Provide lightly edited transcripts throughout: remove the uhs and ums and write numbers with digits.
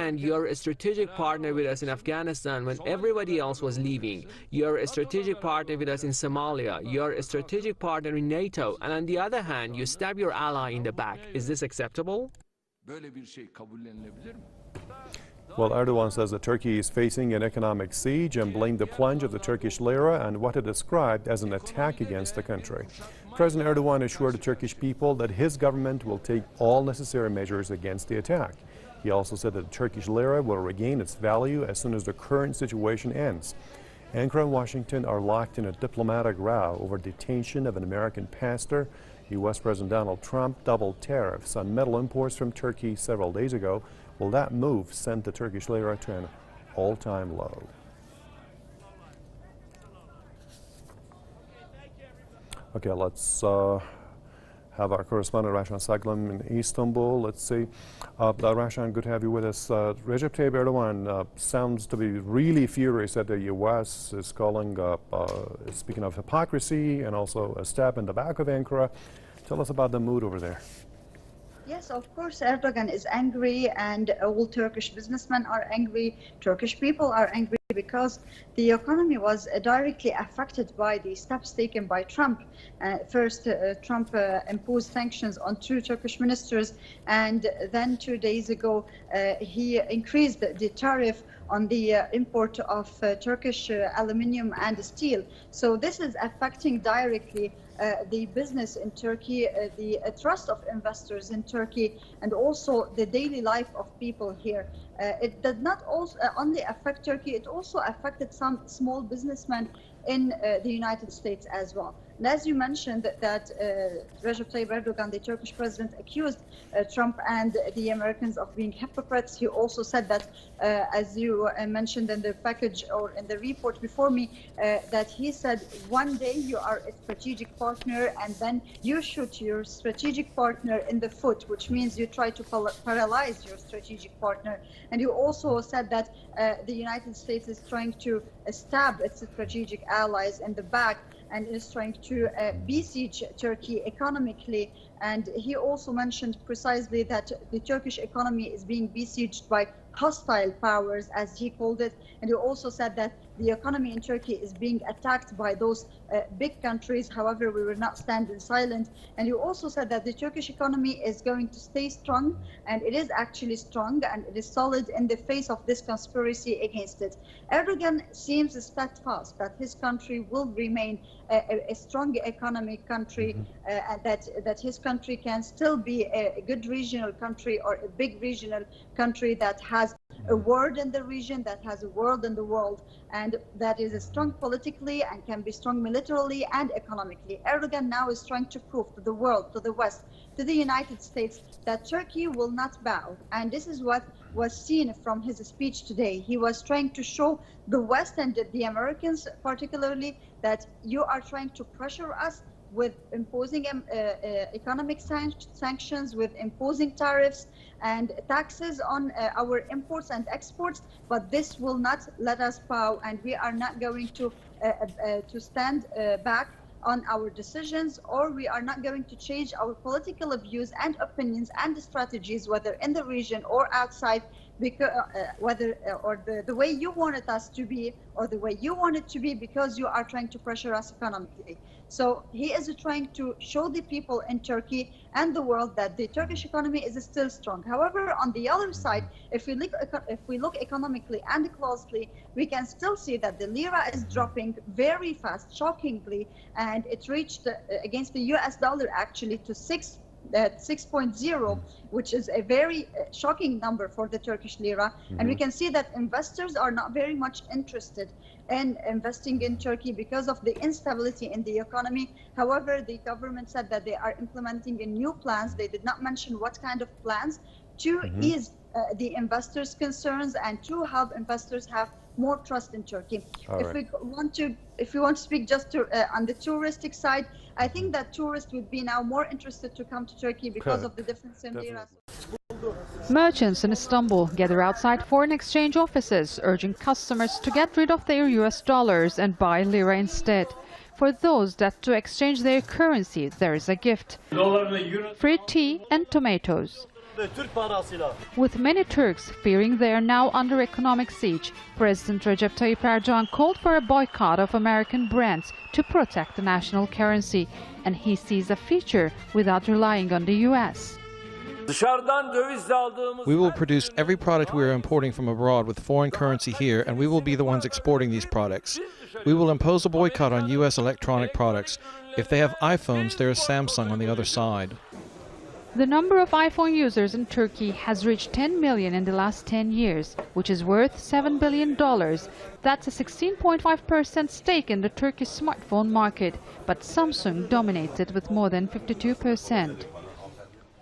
hand, you're a strategic partner with us in Afghanistan when everybody else was leaving. You're a strategic partner with us in Somalia. You're a strategic partner in NATO. And on the other hand, you stab your ally in the back. Is this acceptable? Well, Erdogan says that Turkey is facing an economic siege and blamed the plunge of the Turkish lira and what he described as an attack against the country. President Erdogan assured the Turkish people that his government will take all necessary measures against the attack. He also said that the Turkish lira will regain its value as soon as the current situation ends. Ankara and Washington are locked in a diplomatic row over detention of an American pastor. U.S. President Donald Trump doubled tariffs on metal imports from Turkey several days ago. Well, that move sent the Turkish lira to an all-time low. Okay, let's have our correspondent Rashan Saglam in Istanbul. Let's see. Rashan, good to have you with us. Recep Tayyip Erdogan sounds to be really furious that the U.S. is calling, speaking of hypocrisy and also a stab in the back of Ankara. Tell us about the mood over there. Yes, of course, Erdogan is angry and all Turkish businessmen are angry. Turkish people are angry because the economy was directly affected by the steps taken by Trump. First, Trump imposed sanctions on 2 Turkish ministers, and then 2 days ago, he increased the tariff on the import of Turkish aluminium and steel. So this is affecting directly the business in Turkey, the trust of investors in Turkey, and also the daily life of people here. It did not also only affect Turkey, it also affected some small businessmen in the United States as well. And as you mentioned, that Recep Tayyip Erdogan, the Turkish president, accused Trump and the Americans of being hypocrites. He also said that, as you mentioned in the package or in the report before me, that he said one day you are a strategic partner and then you shoot your strategic partner in the foot, which means you try to paralyze your strategic partner. And you also said that the United States is trying to stab its strategic allies in the back and is trying to besiege Turkey economically. And he also mentioned precisely that the Turkish economy is being besieged by hostile powers, as he called it. And he also said that the economy in Turkey is being attacked by those big countries. However, we will not stand in silence. And he also said that the Turkish economy is going to stay strong, and it is actually strong, and it is solid in the face of this conspiracy against it. Erdogan seems steadfast that his country will remain a strong economic country, and that his country can still be a good regional country or a big regional country that has a word in the region, that has a word in the world, and that is strong politically and can be strong militarily and economically. Erdogan now is trying to prove to the world, to the West, to the United States, that Turkey will not bow. And this is what was seen from his speech today. He was trying to show the West and the Americans particularly that you are trying to pressure us with imposing economic sanctions, with imposing tariffs and taxes on our imports and exports, but this will not let us bow, and we are not going to stand back on our decisions, or we are not going to change our political views and opinions and strategies, whether in the region or outside, because the way you wanted us to be or the way you want it to be, because you are trying to pressure us economically. So he is trying to show the people in Turkey and the world that the Turkish economy is still strong. However, on the other side, if we look economically and closely, we can still see that the lira is dropping very fast, shockingly, and it reached against the U.S. dollar actually to 6.0, which is a very shocking number for the Turkish lira. And we can see that investors are not very much interested in investing in Turkey because of the instability in the economy. However, the government said that they are implementing new plans. They did not mention what kind of plans to ease the investors' concerns and to help investors have more trust in Turkey. If we want to speak just on the touristic side, I think that tourists would be now more interested to come to Turkey because of the difference in lira. Merchants in Istanbul gather outside foreign exchange offices, urging customers to get rid of their US dollars and buy lira instead. For those that to exchange their currency, there is a gift: free tea and tomatoes. With many Turks fearing they are now under economic siege, President Recep Tayyip Erdogan called for a boycott of American brands to protect the national currency, and he sees a future without relying on the U.S. We will produce every product we are importing from abroad with foreign currency here, and we will be the ones exporting these products. We will impose a boycott on U.S. electronic products. If they have iPhones, there is Samsung on the other side. The number of iPhone users in Turkey has reached 10 million in the last 10 years, which is worth $7 billion. That's a 16.5% stake in the Turkish smartphone market, but Samsung dominates it with more than 52%.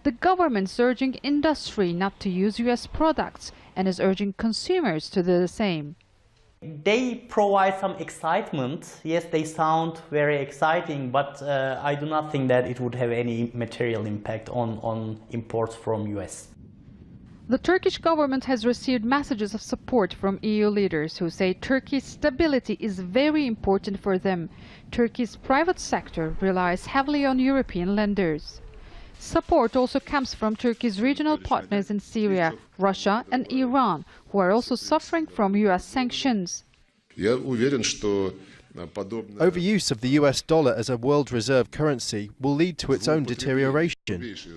The government's urging industry not to use U.S. products and is urging consumers to do the same. They provide some excitement. Yes, they sound very exciting, but I do not think that it would have any material impact on imports from US. The Turkish government has received messages of support from EU leaders who say Turkey's stability is very important for them. Turkey's private sector relies heavily on European lenders. Support also comes from Turkey's regional partners in Syria, Russia and Iran, who are also suffering from U.S. sanctions. Overuse of the US dollar as a world reserve currency will lead to its own deterioration.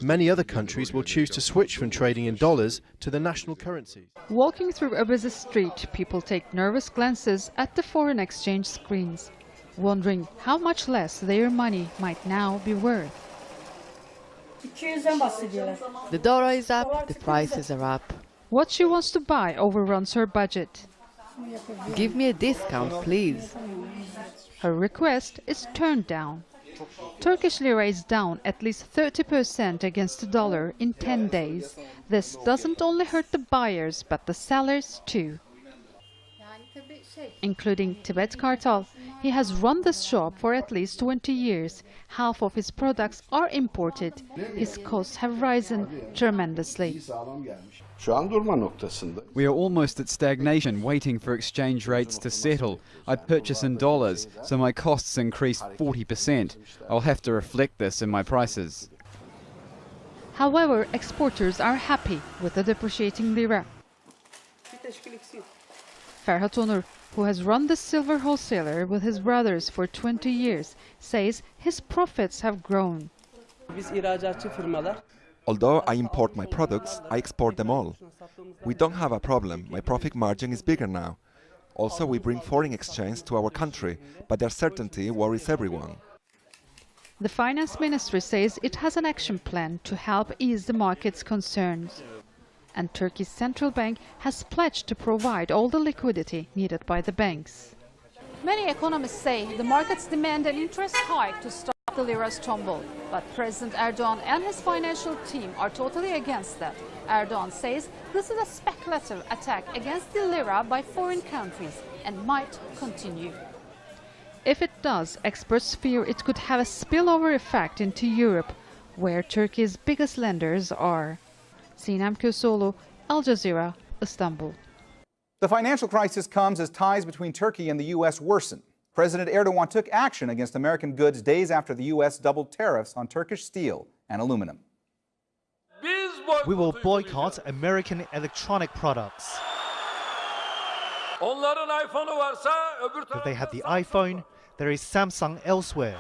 Many other countries will choose to switch from trading in dollars to the national currencies. Walking through a busy street, people take nervous glances at the foreign exchange screens, wondering how much less their money might now be worth. The dollar is up, the prices are up. What she wants to buy overruns her budget. Give me a discount, please. Her request is turned down. Turkish lira is down at least 30% against the dollar in 10 days. This doesn't only hurt the buyers, but the sellers too. Including Tibet Kartal. He has run this shop for at least 20 years. Half of his products are imported. His costs have risen tremendously. We are almost at stagnation, waiting for exchange rates to settle. I purchase in dollars, so my costs increased 40%. I'll have to reflect this in my prices. However, exporters are happy with the depreciating lira. Ferhat Onur, who has run the silver wholesaler with his brothers for 20 years, says his profits have grown. Although I import my products, I export them all. We don't have a problem. My profit margin is bigger now. Also, we bring foreign exchange to our country, but their certainty worries everyone. The finance ministry says it has an action plan to help ease the market's concerns. And Turkey's central bank has pledged to provide all the liquidity needed by the banks. Many economists say the markets demand an interest hike to stop the lira's tumble. But President Erdogan and his financial team are totally against that. Erdogan says this is a speculative attack against the lira by foreign countries and might continue. If it does, experts fear it could have a spillover effect into Europe, where Turkey's biggest lenders are. Sinem Köseoğlu, Al Jazeera, Istanbul. The financial crisis comes as ties between Turkey and the U.S. worsen. President Erdogan took action against American goods days after the U.S. doubled tariffs on Turkish steel and aluminum. We will boycott American electronic products. If they have the iPhone, there is Samsung elsewhere.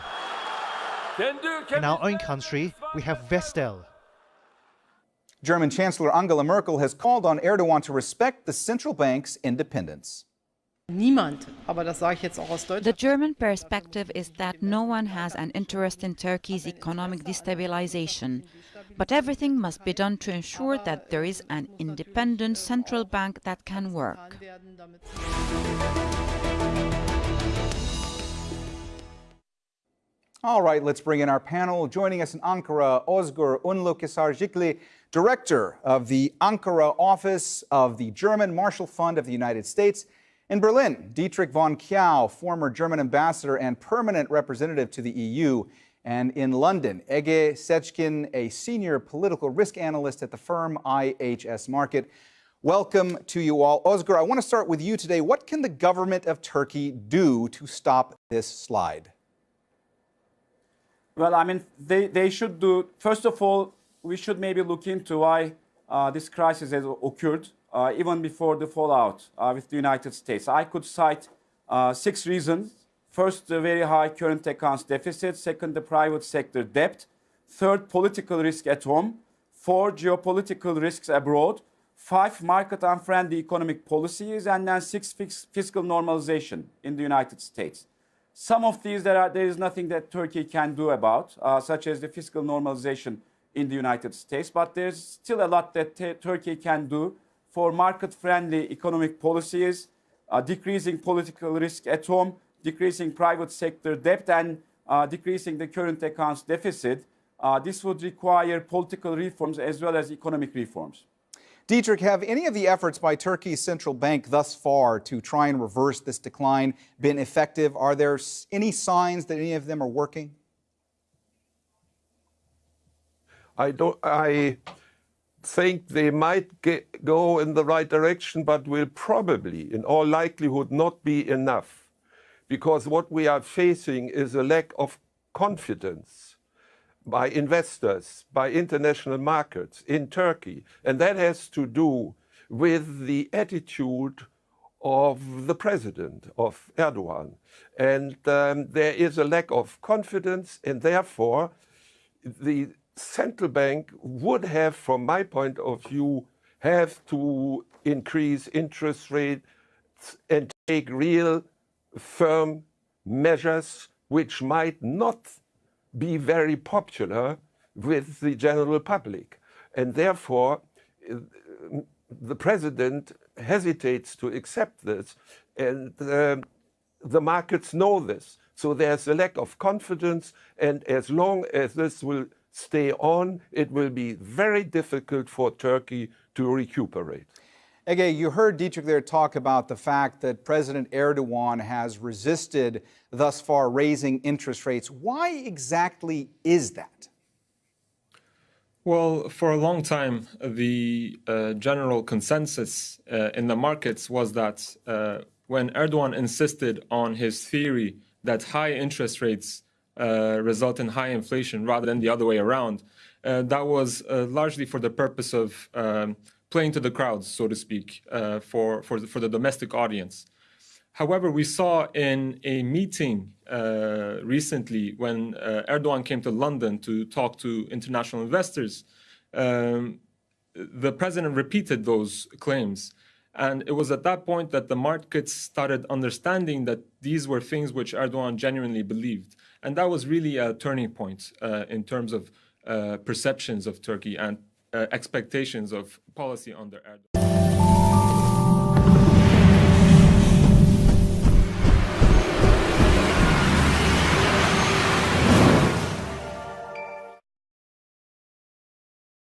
In our own country, we have Vestel. German Chancellor Angela Merkel has called on Erdogan to respect the central bank's independence. The German perspective is that no one has an interest in Turkey's economic destabilization, but everything must be done to ensure that there is an independent central bank that can work. All right, let's bring in our panel. Joining us in Ankara, Özgür Unlu-Kesarjikli, Director of the Ankara Office of the German Marshall Fund of the United States. In Berlin, Dietrich von Kiau, former German ambassador and permanent representative to the EU. And in London, Ege Seçkin, a senior political risk analyst at the firm IHS Markit. Welcome to you all. Özgür, I want to start with you today. What can the government of Turkey do to stop this slide? Well, I mean, they should do, first of all, we should maybe look into why this crisis has occurred, even before the fallout with the United States. I could cite 6 reasons. First, the very high current accounts deficit. Second, the private sector debt. Third, political risk at home. 4, geopolitical risks abroad. 5, market-unfriendly economic policies. And then 6, fiscal normalization in the United States. Some of these there is nothing that Turkey can do about, such as the fiscal normalization in the United States. But there's still a lot that Turkey can do for market-friendly economic policies, decreasing political risk at home, decreasing private sector debt, and decreasing the current accounts deficit. This would require political reforms as well as economic reforms. Dietrich, have any of the efforts by Turkey's central bank thus far to try and reverse this decline been effective? Are there any signs that any of them are working? I think they might go in the right direction, but will probably, in all likelihood, not be enough. Because what we are facing is a lack of confidence by investors, by international markets in Turkey. And that has to do with the attitude of the president, of Erdogan. And there is a lack of confidence, and therefore the central bank would have, from my point of view, have to increase interest rates and take real firm measures which might not be very popular with the general public. And therefore, the president hesitates to accept this, and the markets know this. So there's a lack of confidence, and as long as this will stay on, it will be very difficult for Turkey to recuperate. Ege, you heard Dietrich there talk about the fact that President Erdogan has resisted thus far raising interest rates. Why exactly is that? Well, for a long time, the general consensus in the markets was that when Erdogan insisted on his theory that high interest rates result in high inflation rather than the other way around, that was largely for the purpose of playing to the crowds, so to speak, for the domestic audience. However, we saw in a meeting recently when Erdogan came to London to talk to international investors, the president repeated those claims. And it was at that point that the markets started understanding that these were things which Erdogan genuinely believed. And that was really a turning point in terms of perceptions of Turkey and expectations of policy under Erdogan.